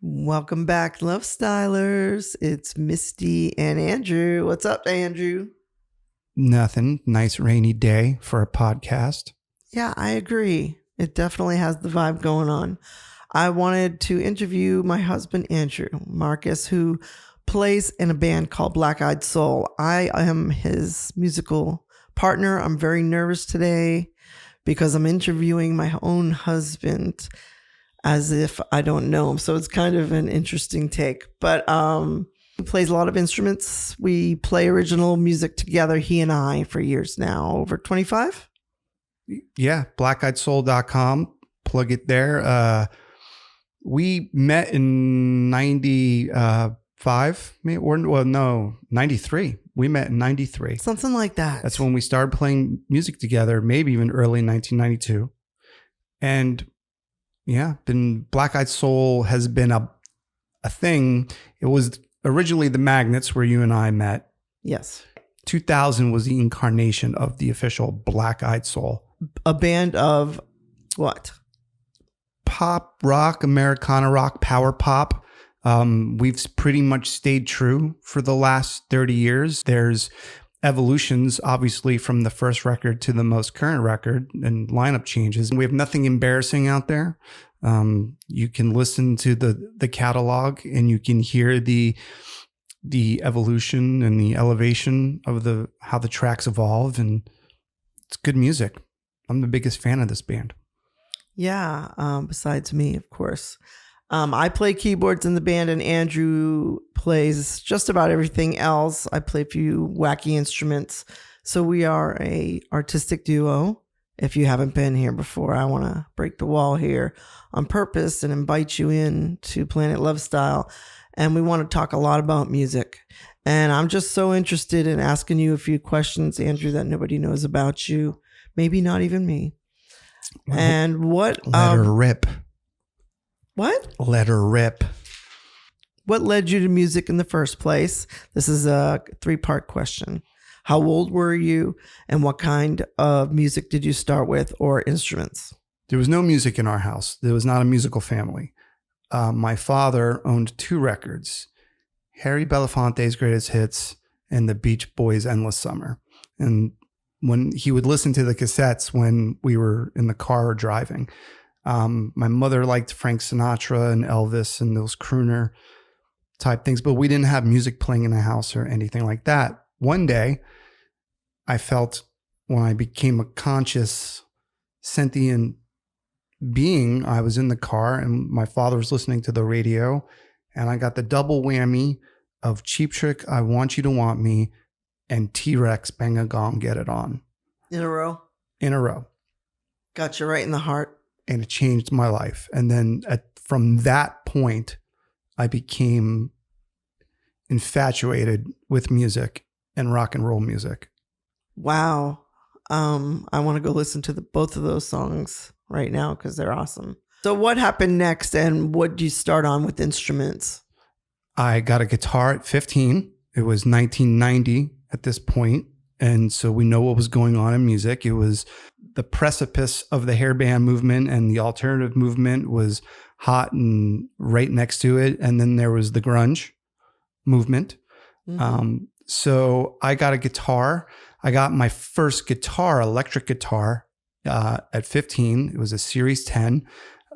Welcome back, Lovestylers. It's Misty and Andrew. What's up, Andrew? Nothing. Nice rainy day for a podcast. Yeah, I agree. It definitely has the vibe going on. I wanted to interview my husband, Andrew Marcus, who plays in a band called Black Eyed Soul. I am his musical partner. I'm very nervous today because I'm interviewing my own husband as if I don't know him. So it's kind of an interesting take. But he plays a lot of instruments. We play original music together, he and I, for years now, over 25. Yeah, blackeyedsoul.com. Plug it there. We met in 95, 93. We met in 93. Something like that. That's when we started playing music together, maybe even early 1992. And yeah, Black Eyed Soul has been a thing. It was originally the Magnets where you and I met. Yes. 2000 was the incarnation of the official Black Eyed Soul. A band of what? Pop, rock, Americana rock, power pop. We've pretty much stayed true for the last 30 years. There's evolutions, obviously, from the first record to the most current record and lineup changes. We have nothing embarrassing out there. You can listen to the catalog and you can hear the evolution and the elevation of how the tracks evolve, and it's good music. I'm the biggest fan of this band. Yeah, besides me, of course. I play keyboards in the band, and Andrew plays just about everything else. I play a few wacky instruments. So we are a artistic duo. If you haven't been here before, I want to break the wall here on purpose and invite you in to Planet Lovestyle. And we want to talk a lot about music. And I'm just so interested in asking you a few questions, Andrew, that nobody knows about you. Maybe not even me. And what? Let her rip. What? Let her rip. What led you to music in the first place? This is a 3-part question. How old were you, and what kind of music did you start with, or instruments? There was no music in our house. There was not a musical family. My father owned 2 records, Harry Belafonte's Greatest Hits and the Beach Boys' Endless Summer. And when he would listen to the cassettes when we were in the car or driving, my mother liked Frank Sinatra and Elvis and those crooner type things, but we didn't have music playing in the house or anything like that. One day, I felt when I became a conscious, sentient being, I was in the car and my father was listening to the radio, and I got the double whammy of Cheap Trick, I Want You to Want Me, and T-Rex, Bang a Gong, Get It On. In a row? In a row. Got you right in the heart. And it changed my life. And then from that point, I became infatuated with music and rock and roll music. Wow. I want to go listen to both of those songs right now because they're awesome. So what happened next, and what did you start on with instruments? I got a guitar at 15. It was 1990 at this point. And so we know what was going on in music. It was the precipice of the hairband movement, and the alternative movement was hot and right next to it. And then there was the grunge movement. Mm-hmm. So I got a guitar. I got my first guitar, electric guitar, at 15. It was a Series 10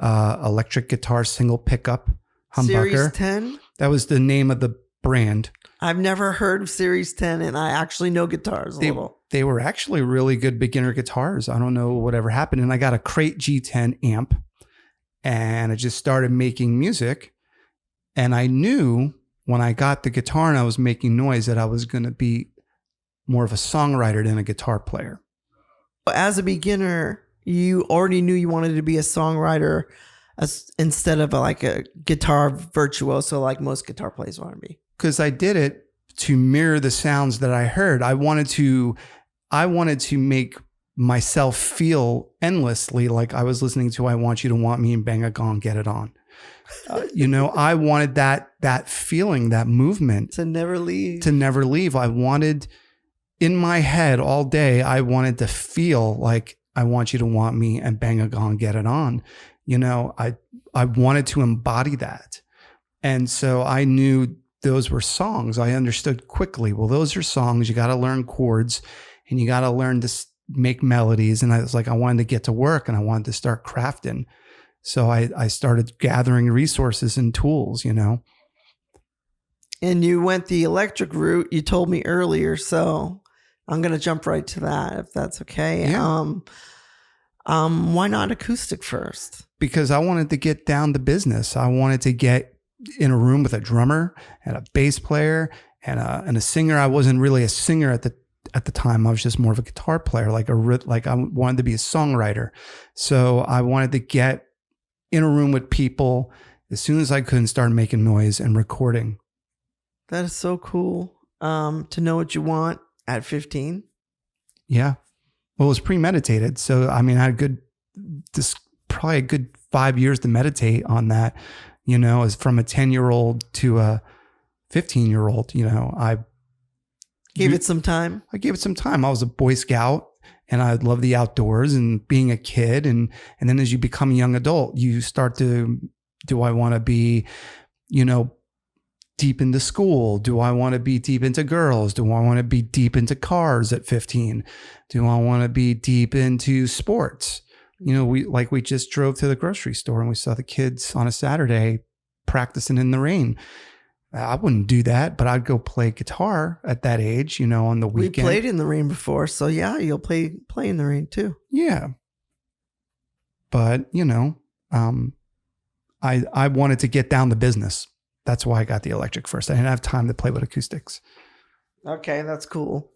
electric guitar, single pickup humbucker. Series 10? That was the name of the brand. I've never heard of Series 10, and I actually know guitars a little. They were actually really good beginner guitars. I don't know whatever happened. And I got a Crate G10 amp, and I just started making music. And I knew when I got the guitar and I was making noise that I was going to be more of a songwriter than a guitar player. As a beginner, you already knew you wanted to be a songwriter instead of like a guitar virtuoso like most guitar players want to be. Because I did it to mirror the sounds that I heard. I wanted to make myself feel endlessly like I was listening to I Want You to Want Me and Bang a Gong, Get It On. I wanted that feeling, that movement. To never leave. I wanted, in my head all day, I wanted to feel like I Want You to Want Me and Bang a Gong, Get It On. I wanted to embody that. And so I knew those were songs. I understood quickly, well, those are songs. You got to learn chords and you got to learn to make melodies. And I was like, I wanted to get to work and I wanted to start crafting. So I started gathering resources and tools, you know. And you went the electric route, you told me earlier. So I'm going to jump right to that, if that's okay. Yeah. Why not acoustic first? Because I wanted to get down to business. I wanted to get in a room with a drummer and a bass player and a singer. I wasn't really a singer at the time. I was just more of a guitar player, like I wanted to be a songwriter. So I wanted to get in a room with people as soon as I could and start making noise and recording. That is so cool. To know what you want at 15. Yeah. Well, it was premeditated. So, I mean, I had probably a good 5 years to meditate on that, you know, as from a 10-year-old to a 15-year-old, you know, I gave it some time. I gave it some time. I was a Boy Scout and I love the outdoors and being a kid. And then as you become a young adult, you start to, do I want to be, you know, deep into school? Do I want to be deep into girls? Do I want to be deep into cars at 15? Do I want to be deep into sports? You know, we just drove to the grocery store and we saw the kids on a Saturday practicing in the rain. I wouldn't do that, but I'd go play guitar at that age, you know, on the weekend. We played in the rain before, so yeah, you'll play in the rain too. Yeah. But, you know, I wanted to get down to business. That's why I got the electric first. I didn't have time to play with acoustics. Okay, that's cool.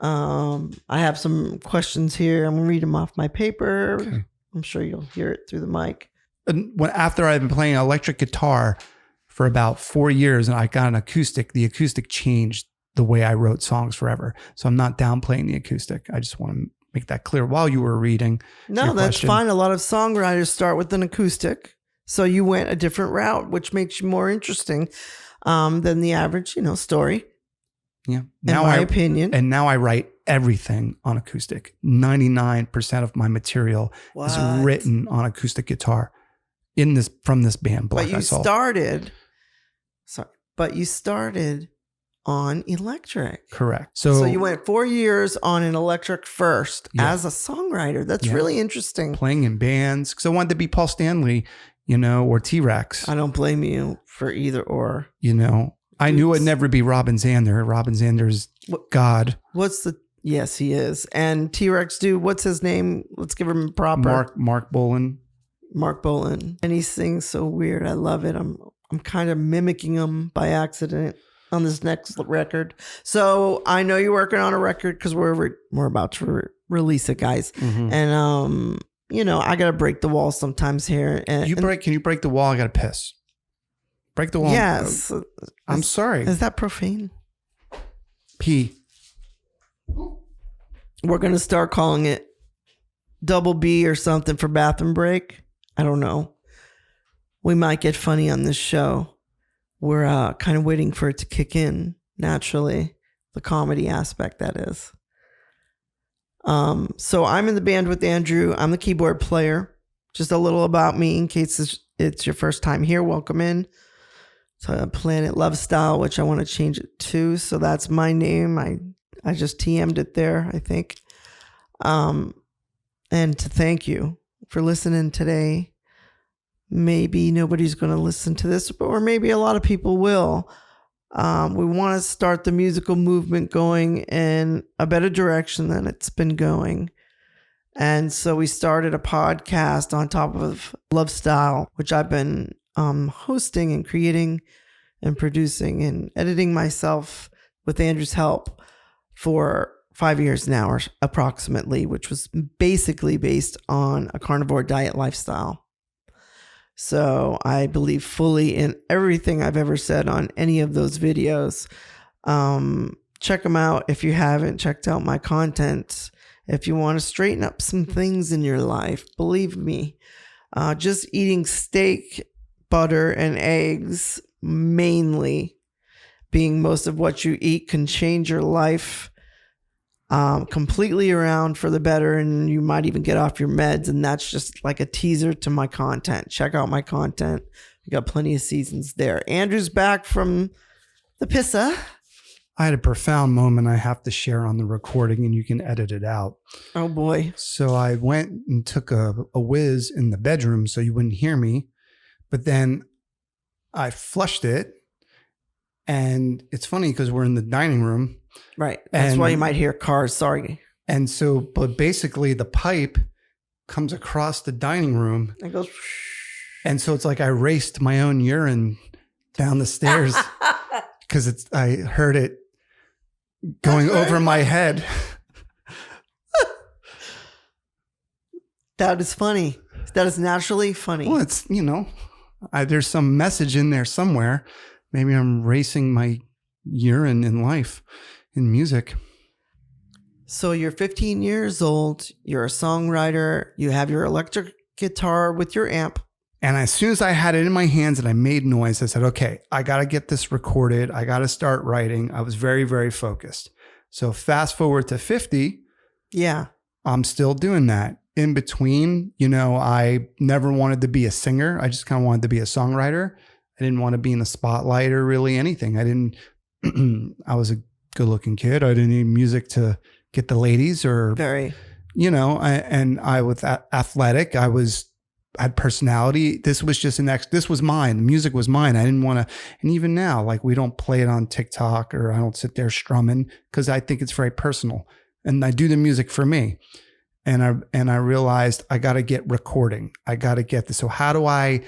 I have some questions here. I'm going to read them off my paper. Okay. I'm sure you'll hear it through the mic. And after I've been playing electric guitar for about 4 years and I got an acoustic, the acoustic changed the way I wrote songs forever. So I'm not downplaying the acoustic. I just want to make that clear while you were reading. No, that's fine. A lot of songwriters start with an acoustic. So you went a different route, which makes you more interesting than the average, you know, story. Yeah. In my opinion. And now I write everything on acoustic. 99% of my material is written on acoustic guitar from this band, Black But you started on electric. Correct. So you went 4 years on an electric first as a songwriter. That's really interesting. Playing in bands. Because I wanted to be Paul Stanley, you know, or T-Rex. I don't blame you for either or. You know, I knew it'd never be Robin Zander. Robin Zander's God. Yes, he is. And T-Rex dude, what's his name? Let's give him proper. Mark Bolan. Mark Bolan. And he sings so weird. I love it. I'm kind of mimicking him by accident on this next record. So I know you're working on a record because we're about to release it, guys. Mm-hmm. And you know, I gotta break the wall sometimes here. And can you break the wall? I gotta piss. Break the wall. Yes. I'm sorry. Is that profane? Pee. We're gonna start calling it double B or something for bathroom break. I don't know. We might get funny on this show. We're kind of waiting for it to kick in naturally. The comedy aspect, that is. So I'm in the band with Andrew. I'm the keyboard player. Just a little about me in case it's your first time here. Welcome in to Planet Lovestyle, which I want to change it to. So that's my name. I just TM'd it there, I think. And to thank you for listening today. Maybe nobody's going to listen to this, or maybe a lot of people will. We want to start the musical movement going in a better direction than it's been going. And so we started a podcast on top of Lovestyle, which I've been hosting and creating and producing and editing myself with Andrew's help for 5 years now, or approximately, which was basically based on a carnivore diet lifestyle. So I believe fully in everything I've ever said on any of those videos. Check them out if you haven't checked out my content. If you want to straighten up some things in your life, believe me, just eating steak, butter, and eggs, mainly being most of what you eat, can change your life completely around for the better, and you might even get off your meds. And that's just like a teaser to my content. Check out my content You got plenty of seasons there. Andrew's back from the Pissa. I had a profound moment I have to share on the recording, and you can edit it out. Oh boy. So I went and took a whiz in the bedroom so you wouldn't hear me, but then I flushed it. And it's funny because we're in the dining room. Right. That's why you might hear cars. Sorry. And so, but basically the pipe comes across the dining room. It goes. And so it's like I raced my own urine down the stairs because I heard it going over my head. That is funny. That is naturally funny. Well, it's, there's some message in there somewhere. Maybe I'm racing my urine in life, in music. So you're 15 years old. You're a songwriter. You have your electric guitar with your amp. And as soon as I had it in my hands and I made noise, I said, okay, I got to get this recorded. I got to start writing. I was very, very focused. So fast forward to 50. Yeah. I'm still doing that. In between, I never wanted to be a singer. I just kind of wanted to be a songwriter. I didn't want to be in the spotlight or really anything. I was a good looking kid. I didn't need music to get the ladies or, very, I was athletic. I had personality. This was just this was mine. The music was mine. I didn't want to, and even now, like we don't play it on TikTok or I don't sit there strumming because I think it's very personal and I do the music for me. And I realized I got to get recording. I got to get this. So how do I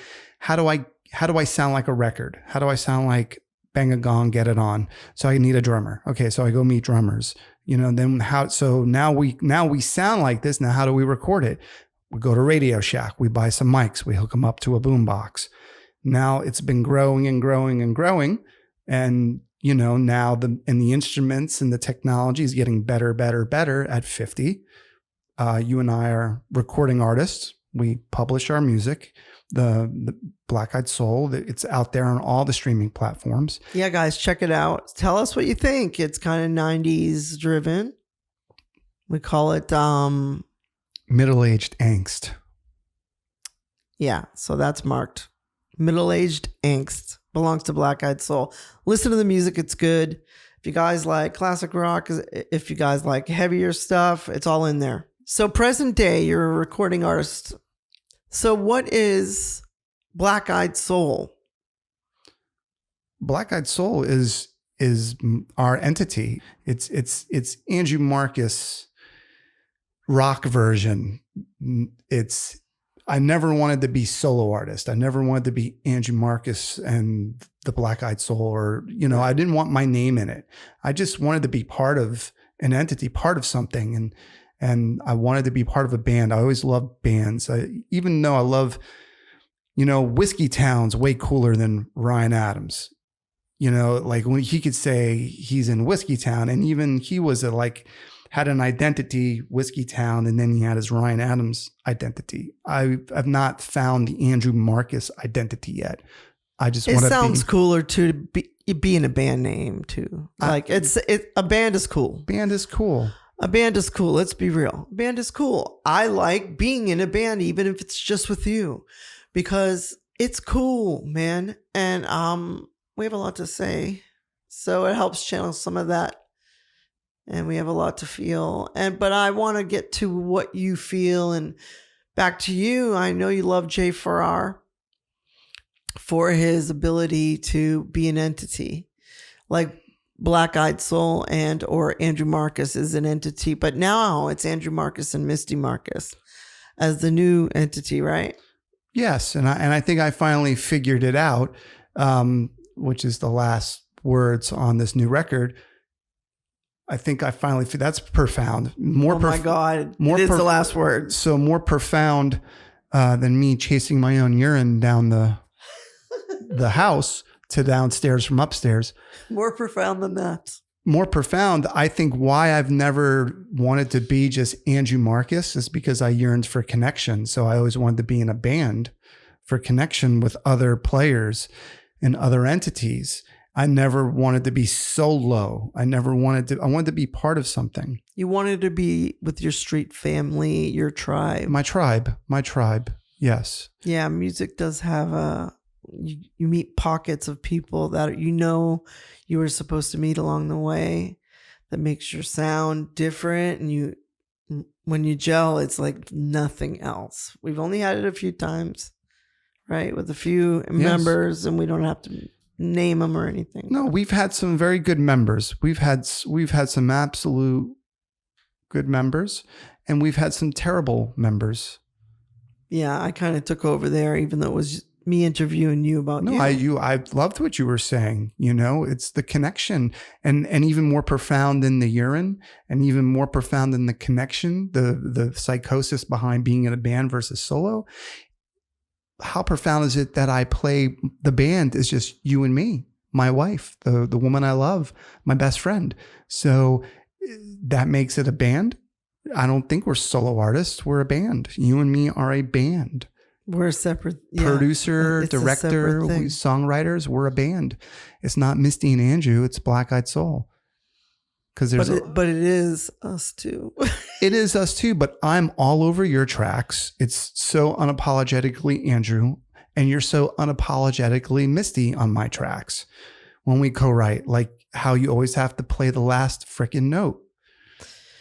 sound like a record? How do I sound like bang a gong, get it on? So I need a drummer. Okay. So I go meet drummers, then so now we sound like this. Now, how do we record it? We go to Radio Shack. We buy some mics. We hook them up to a boombox. Now it's been growing and growing and growing. And, now the instruments and the technology is getting better, better, better at 50. You and I are recording artists. We publish our music. The Black Eyed Soul, it's out there on all the streaming platforms. Yeah, guys, check it out. Tell us what you think. It's kind of 90s driven. We call it middle-aged angst. Yeah, so that's marked. Middle-aged angst belongs to Black Eyed Soul. Listen to the music. It's good. If you guys like classic rock, if you guys like heavier stuff, it's all in there. So present day, you're a recording artist. So what is Black Eyed Soul? Black Eyed Soul is our entity. It's Andrew Marcus rock version. I never wanted to be solo artist. I never wanted to be Andrew Marcus and the Black Eyed Soul, or I didn't want my name in it. I just wanted to be part of an entity, part of something, and I wanted to be part of a band. I always loved bands. Even though I love, Whiskey Town's way cooler than Ryan Adams. Like when he could say he's in Whiskey Town, and even he was had an identity, Whiskey Town, and then he had his Ryan Adams identity. I've not found the Andrew Marcus identity yet. I just want to. It sounds cooler too to be in a band name too. A band is cool. Band is cool. A band is cool. Let's be real. A band is cool. I like being in a band, even if it's just with you, because it's cool, man. And we have a lot to say, so it helps channel some of that. And we have a lot to feel. But I want to get to what you feel and back to you. I know you love Jay Farrar for his ability to be an entity, like Black Eyed Soul or Andrew Marcus is an entity, but now it's Andrew Marcus and Misty Marcus as the new entity, right? Yes, and I think I finally figured it out, which is the last words on this new record. I think I finally that's profound. My God, it is the last word. So more profound than me chasing my own urine down the house to downstairs from upstairs. More profound than that. More profound. I think why I've never wanted to be just Andrew Marcus is because I yearned for connection. So I always wanted to be in a band for connection with other players and other entities. I never wanted to be solo. I wanted to be part of something. You wanted to be with your street family, your tribe. My tribe. Yes. Yeah. Music does have a you meet pockets of people that you were supposed to meet along the way, that makes your sound different, and when you gel, it's like nothing else. We've only had it a few times, right, with a few members, and we don't have to name them or anything. No, we've had some very good members. We've had some absolute good members, and we've had some terrible members. Yeah, I kind of took over there, even though it was me interviewing you about you. I loved what you were saying. It's the connection, and even more profound than the urine, and even more profound than the connection, the psychosis behind being in a band versus solo. How profound is it that I play the band is just you and me, my wife, the woman I love, my best friend. So that makes it a band. I don't think we're solo artists. We're a band. You and me are a band. We're a separate producer, director, songwriters. We're a band. It's not Misty and Andrew. It's Black Eyed Soul. But it is us too. It is us too. But I'm all over your tracks. It's so unapologetically Andrew, and you're so unapologetically Misty on my tracks. When we co-write, like how you always have to play the last freaking note.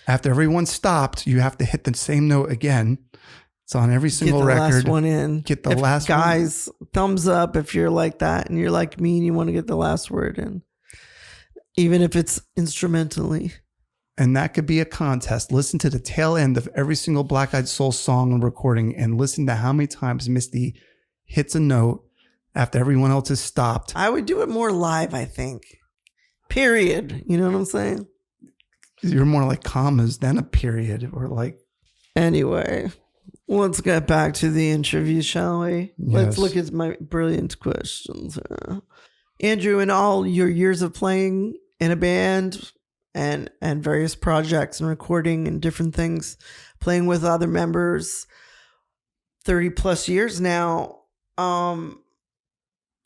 After everyone stopped, you have to hit the same note again. It's on every single record. Get the last one in. Get the last one. Guys, thumbs up if you're like that and you're like me and you want to get the last word in. Even if it's instrumentally. And that could be a contest. Listen to the tail end of every single Black Eyed Soul song and recording and listen to how many times Misty hits a note after everyone else has stopped. I would do it more live, I think. Period. You know what I'm saying? You're more like commas than a period, or like. Anyway, let's get back to the interview, shall we? Yes. Let's look at my brilliant questions. Andrew, in all your years of playing in a band and various projects and recording and different things, playing with other members, 30 plus years now,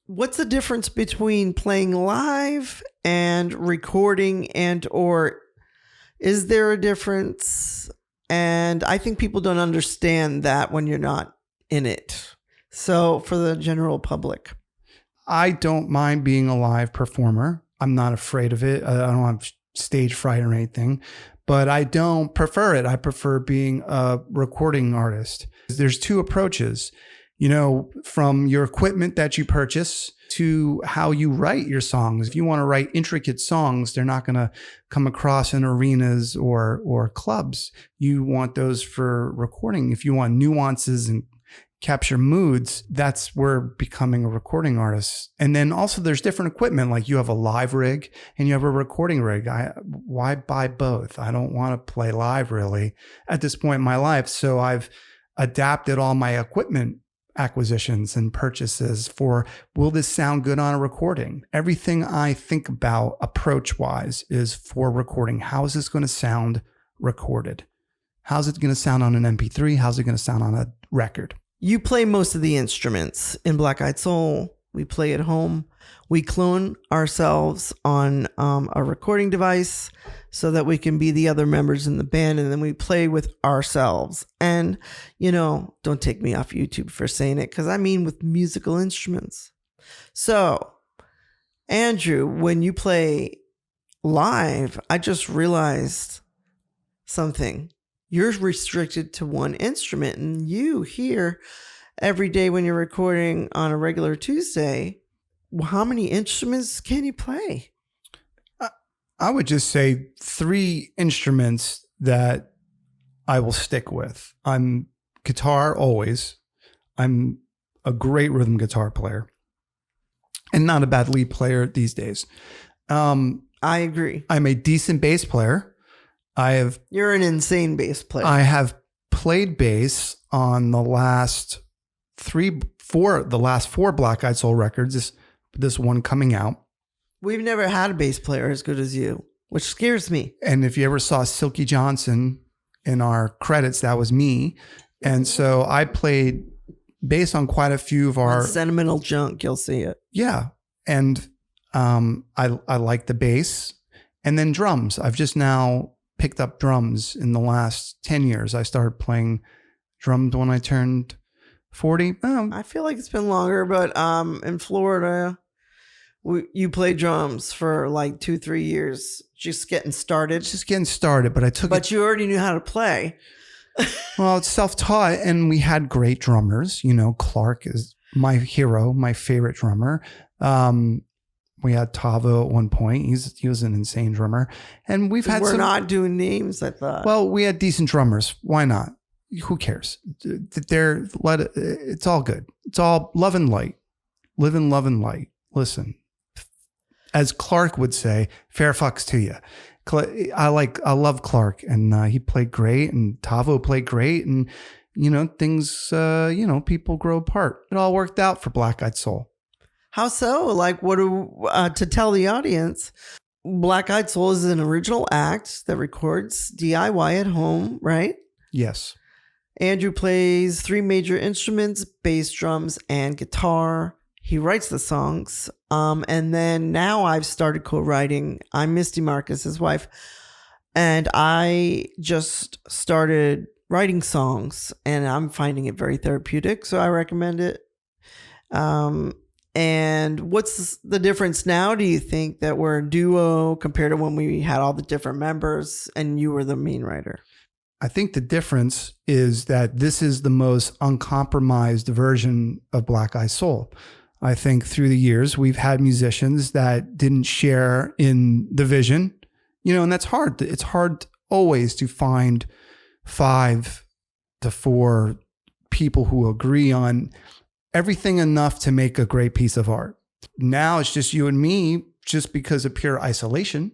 what's the difference between playing live and recording, or is there a difference? And I think people don't understand that when you're not in it. So for the general public. I don't mind being a live performer. I'm not afraid of it. I don't have stage fright or anything, but I don't prefer it. I prefer being a recording artist. There's two approaches, from your equipment that you purchase to how you write your songs. If you want to write intricate songs, they're not going to come across in arenas or clubs. You want those for recording. If you want nuances and capture moods, that's where becoming a recording artist. And then also there's different equipment, like you have a live rig and you have a recording rig. Why buy both? I don't want to play live really at this point in my life. So I've adapted all my equipment acquisitions and purchases for, will this sound good on a recording? Everything I think about approach wise is for recording. How is this going to sound recorded? How's it going to sound on an MP3? How's it going to sound on a record? You play most of the instruments in Black Eyed Soul. We play at home. We clone ourselves on a recording device so that we can be the other members in the band, and then we play with ourselves. And, don't take me off YouTube for saying it, because I mean with musical instruments. So, Andrew, when you play live, I just realized something. You're restricted to one instrument, and you hear every day when you're recording on a regular Tuesday, how many instruments can you play? I would just say 3 instruments that I will stick with. I'm guitar always. I'm a great rhythm guitar player and not a bad lead player these days. I agree. I'm a decent bass player. You're an insane bass player. I have played bass on the last 4 Black Eyed Soul records. This one coming out. We've never had a bass player as good as you, which scares me. And if you ever saw Silky Johnson in our credits, that was me. And so I played bass on quite a few of our sentimental junk. You'll see it. Yeah. And I like the bass, and then drums. I've just now picked up drums in the last 10 years. I started playing drums when I turned 40. I feel like it's been longer, but in Florida, you played drums for like 2-3 years, just getting started. Just getting started, but I took But you already knew how to play. Well, it's self-taught, and we had great drummers. You know, Clark is my hero, my favorite drummer. We had Tavo at one point. He was an insane drummer, and We're not doing names, I thought. Well, we had decent drummers. Why not? Who cares? It's all good. It's all love and light. Live in love and light. Listen, as Clark would say, fair fucks to you. I love Clark, and he played great, and Tavo played great, and things. People grow apart. It all worked out for Black Eyed Soul. How so? Like, to tell the audience, Black Eyed Soul is an original act that records DIY at home, right? Yes. Andrew plays 3 major instruments: bass, drums, and guitar. He writes the songs. And then now I've started co-writing. I'm Misty Marcus, his wife. And I just started writing songs, and I'm finding it very therapeutic. So I recommend it. And what's the difference now, do you think, that we're a duo compared to when we had all the different members and you were the main writer? I think the difference is that this is the most uncompromised version of Black Eyed Soul. I think through the years, we've had musicians that didn't share in the vision, and that's hard. It's hard always to find 5 to 4 people who agree on everything enough to make a great piece of art. Now it's just you and me, just because of pure isolation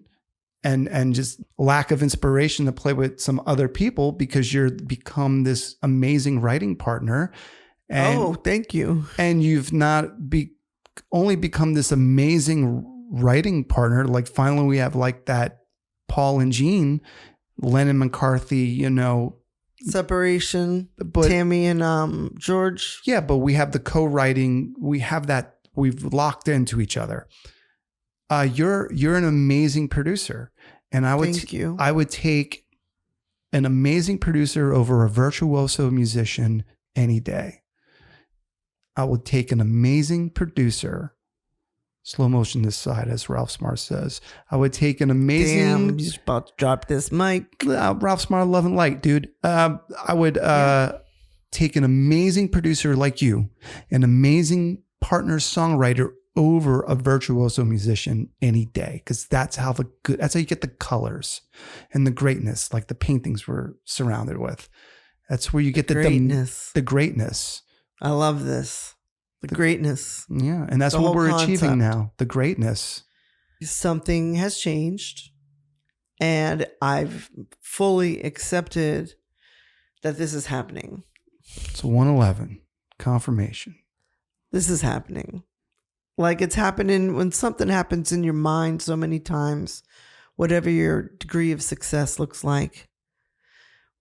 and just lack of inspiration to play with some other people, because you're become this amazing writing partner. And, thank you. And you've not only become this amazing writing partner. Like finally we have like that Paul and Gene, Lennon McCarthy, separation, but Tammy and George. Yeah, but we have the co-writing. We have that. We've locked into each other. You're an amazing producer, and I would take an amazing producer over a virtuoso musician any day. I would take an amazing producer. Slow motion this side, as Ralph Smart says. I would take an amazing... Damn, he's about to drop this mic. Ralph Smart, love and light, dude. I would take an amazing producer like you, an amazing partner songwriter over a virtuoso musician any day, because that's how you get the colors and the greatness, like the paintings we're surrounded with. That's where you get the greatness. The greatness. I love this. The greatness. Yeah. And that's what we're achieving now. The greatness. Something has changed, and I've fully accepted that this is happening. It's 111. Confirmation. This is happening. Like, it's happening when something happens in your mind so many times, whatever your degree of success looks like,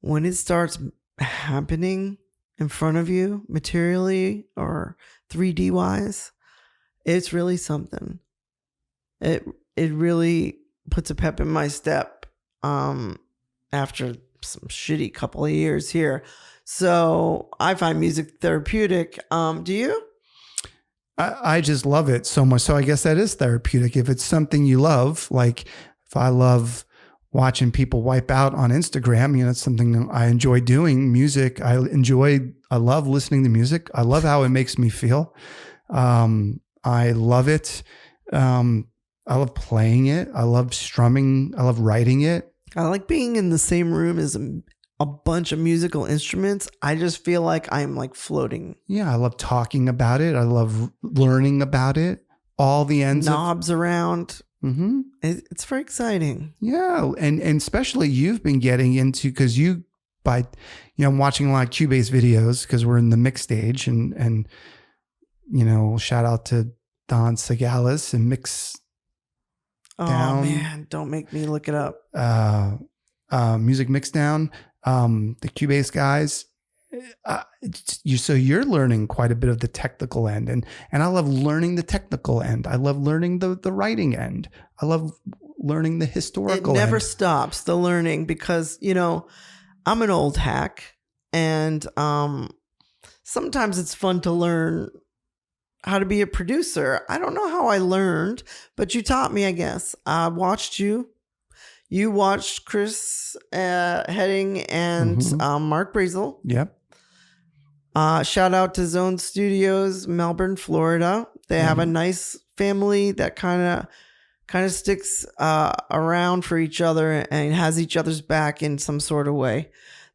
when it starts happening in front of you materially or 3D wise, it's really something. It really puts a pep in my step after some shitty couple of years here. So I find music therapeutic. Do you? I just love it so much. So I guess that is therapeutic. If it's something you love, like if I love watching people wipe out on Instagram, it's something I enjoy doing. Music, I love listening to music. I love how it makes me feel. I love it. I love playing it. I love strumming. I love writing it. I like being in the same room as a bunch of musical instruments. I just feel like I'm like floating. Yeah, I love talking about it. I love learning about it. All the ends knobs around. Mm-hmm. It's very exciting. Yeah, and especially you've been getting into, because I'm watching a lot of Cubase videos because we're in the mix stage, and shout out to Don Segalis and Mix. Oh Down. Man, don't make me look it up. Music Mixdown, the Cubase guys. So you're learning quite a bit of the technical end, and I love learning the technical end. I love learning the writing end. I love learning the historical. It never end. stops, the learning, because I'm an old hack, and sometimes it's fun to learn how to be a producer. I don't know how I learned, but you taught me, I guess. I watched you. You watched Chris Heading and Mark Brazel. Yep. Shout out to Zone Studios, Melbourne, Florida. They have a nice family that kind of sticks around for each other and has each other's back in some sort of way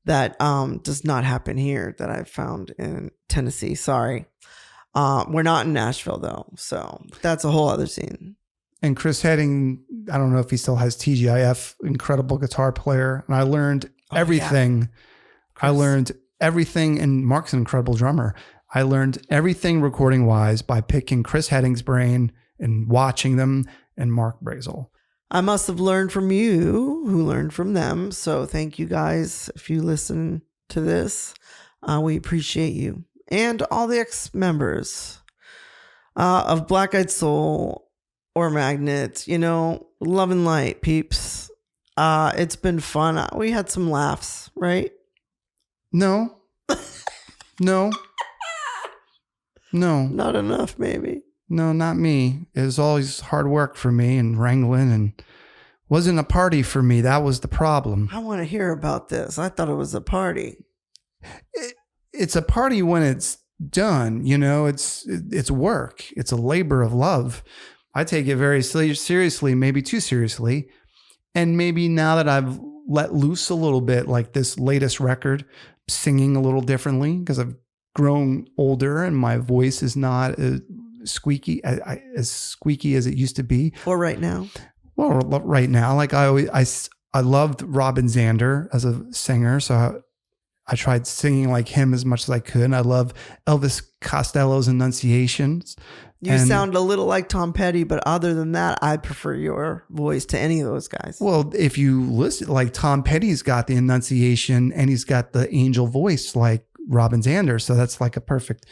that does not happen here that I've found in Tennessee. Sorry. We're not in Nashville though, so that's a whole other scene. And Chris Heading, I don't know if he still has TGIF, incredible guitar player. And I learned everything. Yeah. I learned everything, and Mark's an incredible drummer. I learned everything recording wise by picking Chris Heading's brain and watching them and Mark Brazel. I must have learned from you who learned from them. So thank you guys. If you listen to this, we appreciate you. And all the ex-members of Black Eyed Soul or Magnet, love and light, peeps. It's been fun. We had some laughs, right? No. Not enough, maybe. No, not me. It was always hard work for me and wrangling, and wasn't a party for me. That was the problem. I want to hear about this. I thought it was a party. It's a party when it's done. It's work. It's a labor of love. I take it very seriously, maybe too seriously. And maybe now that I've let loose a little bit, like this latest record, singing a little differently because I've grown older and my voice is not as squeaky as it used to be. Or right now. Well, right now, like I loved Robin Zander as a singer, so I tried singing like him as much as I could. And I love Elvis Costello's enunciations. You sound a little like Tom Petty, but other than that, I prefer your voice to any of those guys. Well, if you listen, like Tom Petty's got the enunciation and he's got the angel voice like Robin Zander. So that's like a perfect.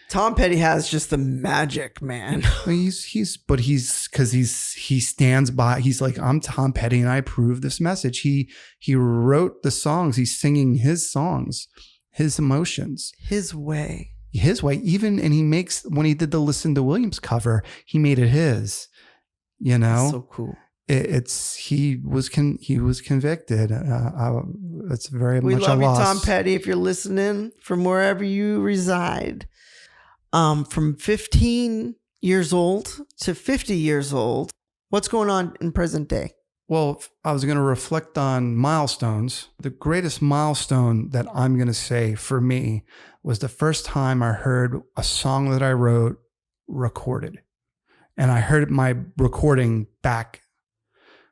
Tom Petty has just the magic, man. He stands by, he's like, I'm Tom Petty and I approve this message. He wrote the songs. He's singing his songs, his emotions. His way. Even, and he makes, when he did the Listen to Williams cover, he made it his, That's so cool. He was convicted. It's very we much a love loss. You, Tom Petty, if you're listening from wherever you reside. From 15 years old to 50 years old, what's going on in present day? Well, I was going to reflect on milestones. The greatest milestone that I'm going to say for me was the first time I heard a song that I wrote recorded. And I heard my recording back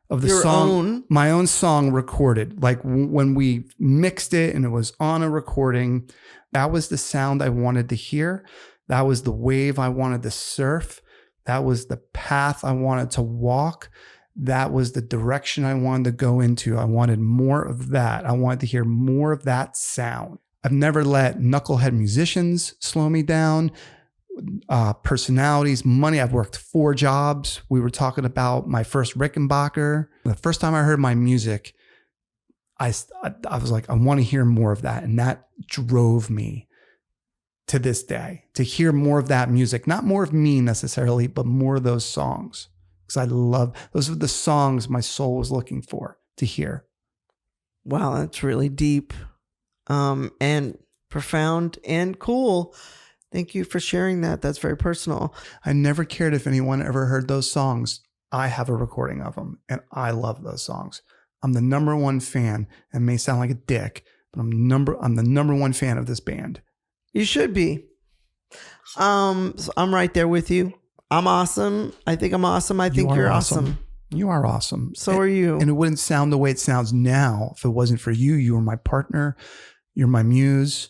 of the song, my own song recorded. Like when we mixed it and it was on a recording, that was the sound I wanted to hear. That was the wave I wanted to surf. That was the path I wanted to walk. That was the direction I wanted to go into. I wanted more of that. I wanted to hear more of that sound. I've never let knucklehead musicians slow me down. Personalities, money. I've worked 4 jobs. We were talking about my first Rickenbacker. The first time I heard my music, I was like, I want to hear more of that. And that drove me to this day to hear more of that music. Not more of me necessarily, but more of those songs. Because I love, those are the songs my soul was looking for to hear. Wow, that's really deep and profound and cool. Thank you for sharing that. That's very personal. I never cared if anyone ever heard those songs. I have a recording of them and I love those songs. I'm the number one fan. It may sound like a dick, but I'm the number one fan of this band. You should be. So I'm right there with you. I'm awesome. I think I'm awesome. I think you're awesome. You are awesome. So are you. And it wouldn't sound the way it sounds now if it wasn't for you. You were my partner. You're my muse.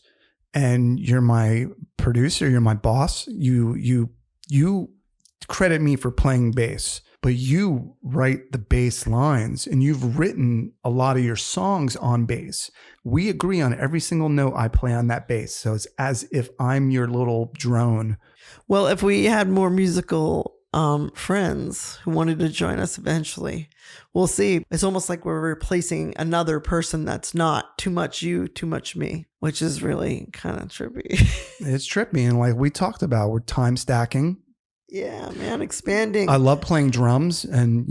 And you're my producer. You're my boss. You credit me for playing bass, but you write the bass lines and you've written a lot of your songs on bass. We agree on every single note I play on that bass. So it's as if I'm your little drone. Well, if we had more musical friends who wanted to join us eventually. We'll see. It's almost like we're replacing another person that's not too much you, too much me, which is really kind of trippy. It's trippy. And like we talked about, we're time stacking. Yeah, man, expanding. I love playing drums and,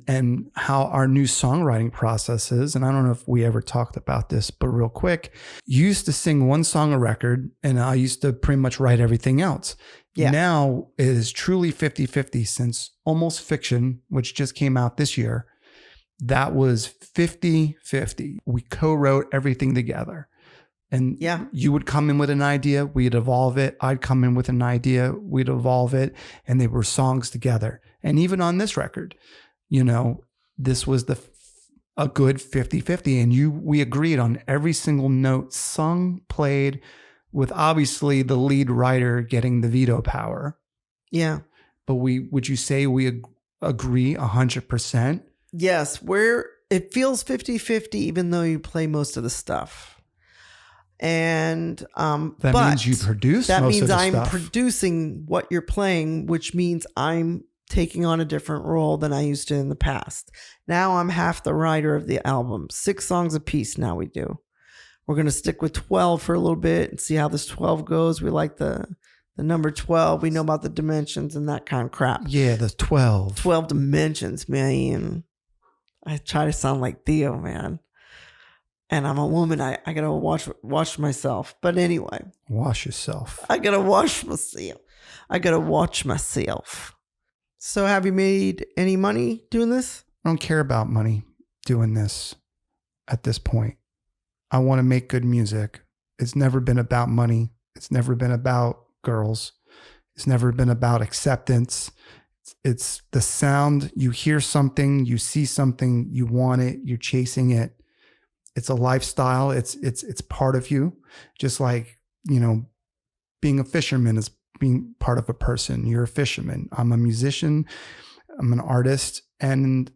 and how our new songwriting process is. And I don't know if we ever talked about this, but real quick, you used to sing one song a record and I used to pretty much write everything else. Yeah. Now it is truly 50-50 since Almost Fiction, which just came out this year. That was 50-50. We co-wrote everything together. And you would come in with an idea, we'd evolve it. I'd come in with an idea, we'd evolve it. And they were songs together. And even on this record, this was a good 50-50. And we agreed on every single note sung, played, with obviously the lead writer getting the veto power. Yeah. But would you say we agree 100%? Yes. It feels 50-50, even though you play most of the stuff. And that means you produce that most means of the I'm stuff. producing what you're playing, which means I'm taking on a different role than I used to in the past. Now I'm half the writer of the album. 6 songs a piece now we do. We're going to stick with 12 for a little bit and see how this 12 goes. We like the number 12. We know about the dimensions and that kind of crap. Yeah, the 12. 12 dimensions, man. I try to sound like Theo, man. And I'm a woman. I gotta wash myself. But anyway. Wash yourself. I gotta wash myself. I gotta watch myself. So have you made any money doing this? I don't care about money doing this at this point. I want to make good music. It's never been about money. It's never been about girls. It's never been about acceptance. It's the sound. You hear something, you see something, you want it, you're chasing it. It's a lifestyle. It's part of you. Just like, being a fisherman is being part of a person. You're a fisherman. I'm a musician. I'm an artist. And,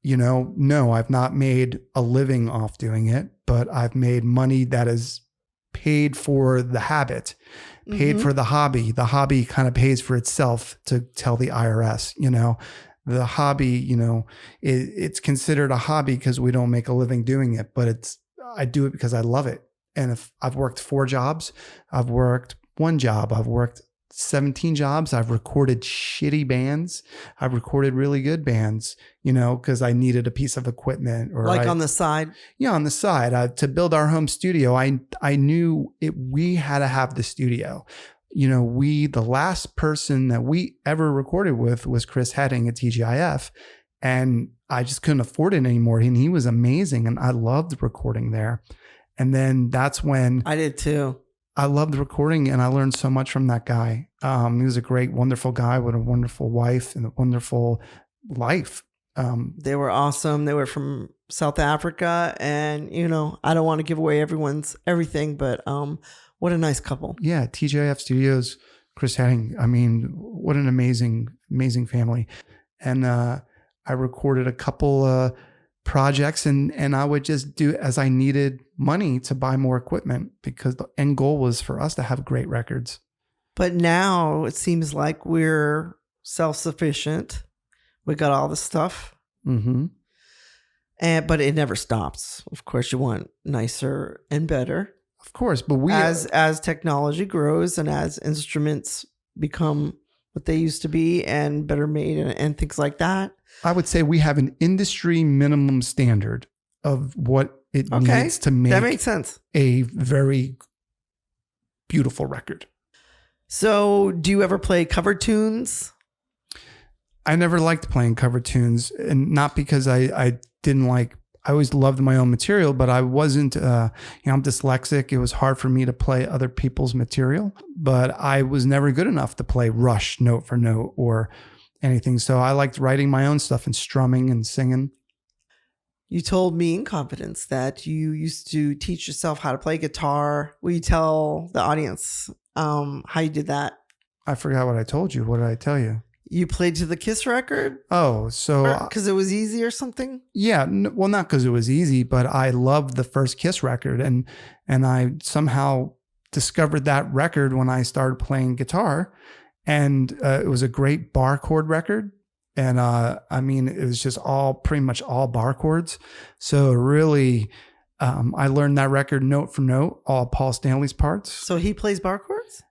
no, I've not made a living off doing it, but I've made money that is paid for the habit, paid for the hobby. The hobby kind of pays for itself, to tell the IRS, The hobby, it's considered a hobby because we don't make a living doing it, but I do it because I love it. And if I've worked 4 jobs, I've worked 1 job, I've worked 17 jobs, I've recorded shitty bands, I've recorded really good bands, because I needed a piece of equipment or on the side. Yeah, on the side. To build our home studio, I knew we had to have the studio. The last person that we ever recorded with was Chris Heading at TGIF, and I just couldn't afford it anymore. And he was amazing, and I loved recording there. And then that's when I did too. I loved recording, and I learned so much from that guy. He was a great, wonderful guy with a wonderful wife and a wonderful life. They were awesome. They were from South Africa, and I don't want to give away everyone's everything, but what a nice couple. Yeah, TGIF Studios, Chris Heading. I mean, what an amazing, amazing family. And I recorded a couple projects, and I would just do as I needed money to buy more equipment, because the end goal was for us to have great records. But now it seems like we're self-sufficient. We got all the stuff. Mm-hmm. But it never stops. Of course, you want nicer and better. Of course, but as technology grows and as instruments become what they used to be and better made and things like that. I would say we have an industry minimum standard of what it needs to make that makes sense. A very beautiful record. So do you ever play cover tunes? I never liked playing cover tunes, and not because I didn't like, I always loved my own material, but I wasn't, I'm dyslexic. It was hard for me to play other people's material, but I was never good enough to play Rush note for note or anything. So I liked writing my own stuff and strumming and singing. You told me in confidence that you used to teach yourself how to play guitar. Will you tell the audience how you did that? I forgot what I told you. What did I tell you? You played to the Kiss record? Oh, so... Because it was easy or something? Yeah. Well, not because it was easy, but I loved the first Kiss record. And I somehow discovered that record when I started playing guitar. And it was a great bar chord record. And I mean, it was just pretty much all bar chords. So really, I learned that record note for note, all Paul Stanley's parts. So he plays bar chords?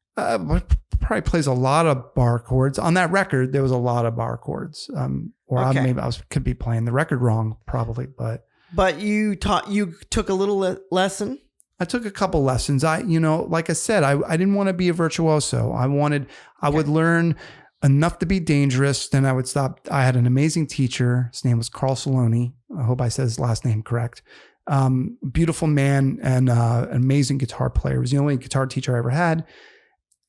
Probably plays a lot of bar chords. On that record, there was a lot of bar chords. Okay. Could be playing the record wrong, probably, but. But you took a little lesson? I took a couple lessons. Like I said, I didn't want to be a virtuoso. I would learn enough to be dangerous. Then I would stop. I had an amazing teacher. His name was Carl Saloni. I hope I said his last name correct. Beautiful man and an amazing guitar player. He was the only guitar teacher I ever had.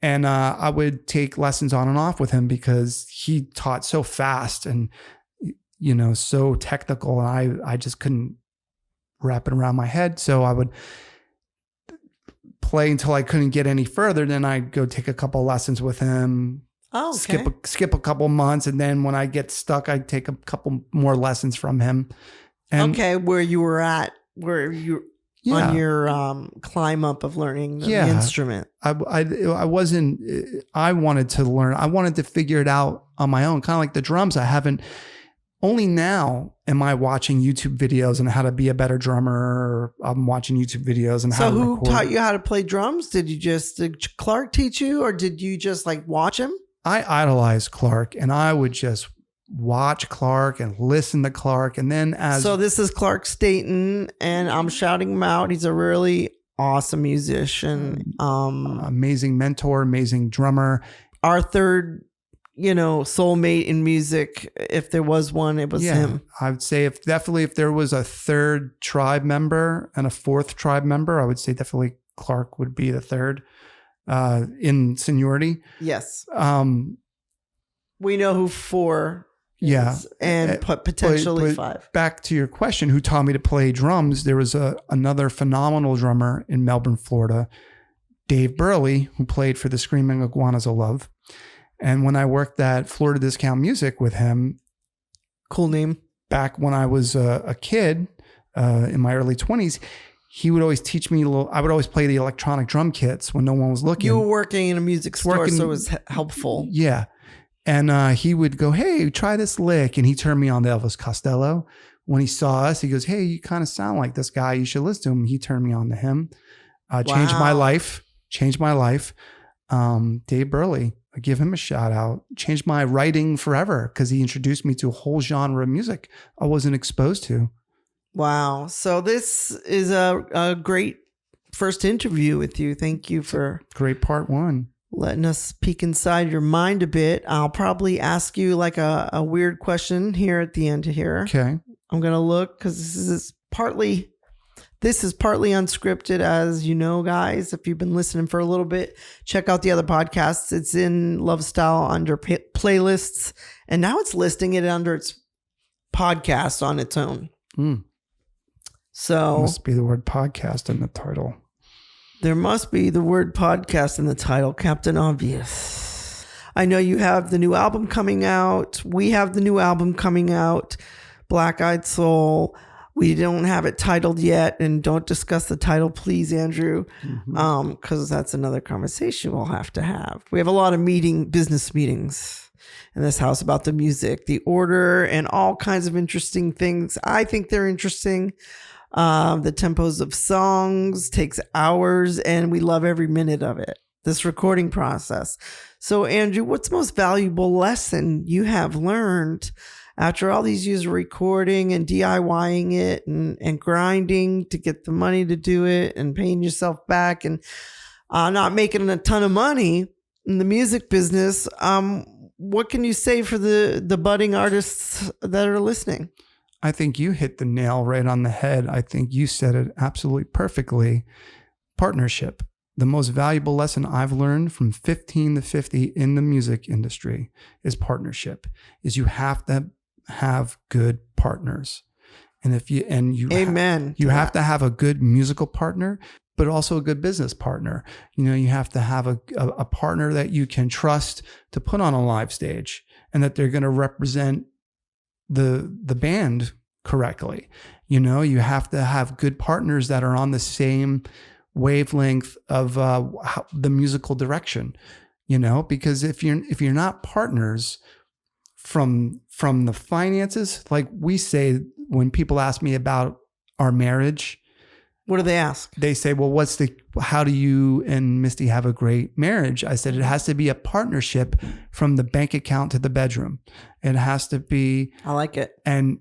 And I would take lessons on and off with him because he taught so fast and, so technical. And I just couldn't wrap it around my head. So I would play until I couldn't get any further. Then I'd go take a couple lessons with him. Oh, okay. Skip a couple months. And then when I get stuck, I'd take a couple more lessons from him. And where you were at, on your climb up of learning the instrument. I wanted to learn. I wanted to figure it out on my own, kind of like the drums. Only now am I watching YouTube videos on how to be a better drummer. I'm watching YouTube videos on how to record. So who taught you how to play drums? Did Clark teach you, or did you just watch him? I idolized Clark, and I would just watch Clark and listen to Clark. And then so this is Clark Staten, and I'm shouting him out. He's a really awesome musician. Amazing mentor, amazing drummer. Our third, soulmate in music. If there was one, it was him. I would say if there was a third tribe member and a fourth tribe member, I would say definitely Clark would be the third in seniority. Yes. We know who 4 is, and potentially 5. Back to your question, who taught me to play drums? There was another phenomenal drummer in Melbourne, Florida, Dave Burley, who played for the Screaming Iguanas of Love. And when I worked at Florida Discount Music with him, cool name, back when I was a kid in my early 20s, he would always teach me I would always play the electronic drum kits when no one was looking. You were working in a music store, so it was helpful. Yeah. And he would go, hey, try this lick. And he turned me on to Elvis Costello. When he saw us, he goes, hey, you kind of sound like this guy. You should listen to him. He turned me on to him. Changed my life. Dave Burley, I give him a shout out. Changed my writing forever because he introduced me to a whole genre of music I wasn't exposed to. Wow. So this is a great first interview with you. Thank you for great part 1. Letting us peek inside your mind a bit. I'll probably ask you a weird question here at the end here. Okay. I'm going to look because this is partly unscripted, as you know, guys. If you've been listening for a little bit, check out the other podcasts. It's in Lovestyle under playlists, and now it's listing it under its podcast on its own. So must be the word podcast in the title. There must be the word podcast in the title, Captain Obvious. I know you have the new album coming out. We have the new album coming out, Black Eyed Soul. We don't have it titled yet, and don't discuss the title, please, Andrew, because that's another conversation we'll have to have. We have a lot of business meetings in this house about the music, the order, and all kinds of interesting things. I think they're interesting. The tempos of songs takes hours, and we love every minute of it, this recording process. So, Andrew, what's the most valuable lesson you have learned after all these years of recording and DIYing it and grinding to get the money to do it and paying yourself back and not making a ton of money in the music business? What can you say for the budding artists that are listening? I think you hit the nail right on the head. I think you said it absolutely perfectly. Partnership. The most valuable lesson I've learned from 15 to 50 in the music industry is partnership. Is you have to have good partners. And Amen. You have to have a good musical partner, but also a good business partner. You have to have a partner that you can trust to put on a live stage and that they're going to represent the band correctly. You have to have good partners that are on the same wavelength of the musical direction. because if you're not partners from the finances, like we say, when people ask me about our marriage, What do they ask? they say, well, how do you and Misty have a great marriage? I said, it has to be a partnership from the bank account to the bedroom. It has to be, I like it. and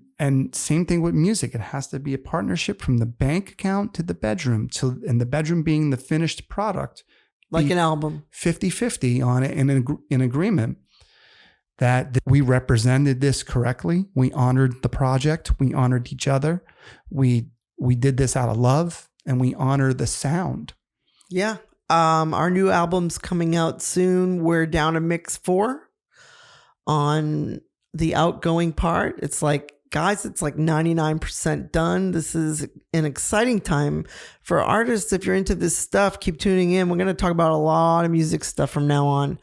same thing with music. It has to be a partnership from the bank account to the bedroom, and the bedroom being the finished product. Like an album. 50-50 on it, and in agreement that we represented this correctly. We honored the project. We honored each other. We did this out of love, and we honor the sound. Yeah. Our new album's coming out soon. We're down to mix 4 on the outgoing part. It's like, guys, it's like 99% done. This is an exciting time for artists. If you're into this stuff, keep tuning in. We're going to talk about a lot of music stuff from now on.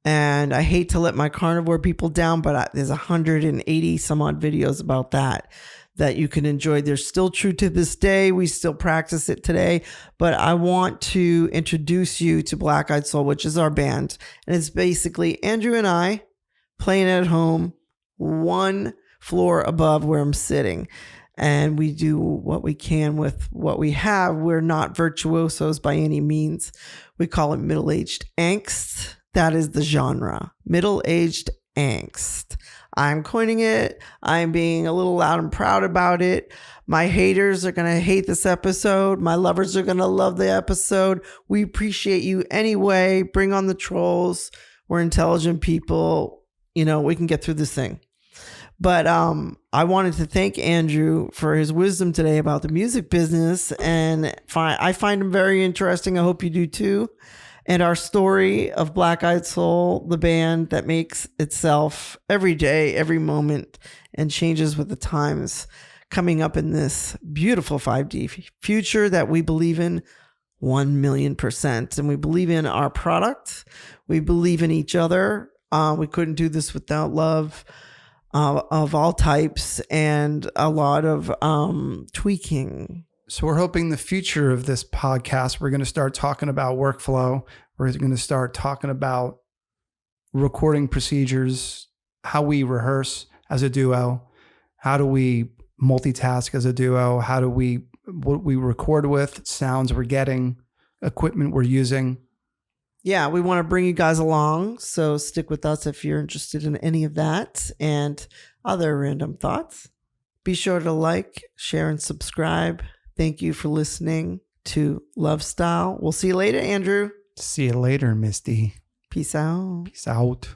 And I hate to let my carnivore people down, but there's 180 some odd videos about that you can enjoy. They're still true to this day. We still practice it today. But I want to introduce you to Black Eyed Soul, which is our band. And it's basically Andrew and I playing at home, one floor above where I'm sitting. And we do what we can with what we have. We're not virtuosos by any means. We call it middle-aged angst. That is the genre. Middle-aged angst. I'm coining it. I'm being a little loud and proud about it. My haters are going to hate this episode. My lovers are going to love the episode. We appreciate you anyway. Bring on the trolls. We're intelligent people. We can get through this thing. But I wanted to thank Andrew for his wisdom today about the music business. And I find him very interesting. I hope you do too. And our story of Black Eyed Soul, the band that makes itself every day, every moment, and changes with the times, coming up in this beautiful 5D future that we believe in 1,000,000%. And we believe in our product. We believe in each other. We couldn't do this without love of all types and a lot of tweaking. So we're hoping the future of this podcast, we're going to start talking about workflow. We're going to start talking about recording procedures, how we rehearse as a duo, how do we multitask as a duo, what we record with, sounds we're getting, equipment we're using. Yeah, we want to bring you guys along. So stick with us if you're interested in any of that and other random thoughts. Be sure to like, share, and subscribe. Thank you for listening to Lovestyle. We'll see you later, Andrew. See you later, Misty. Peace out. Peace out.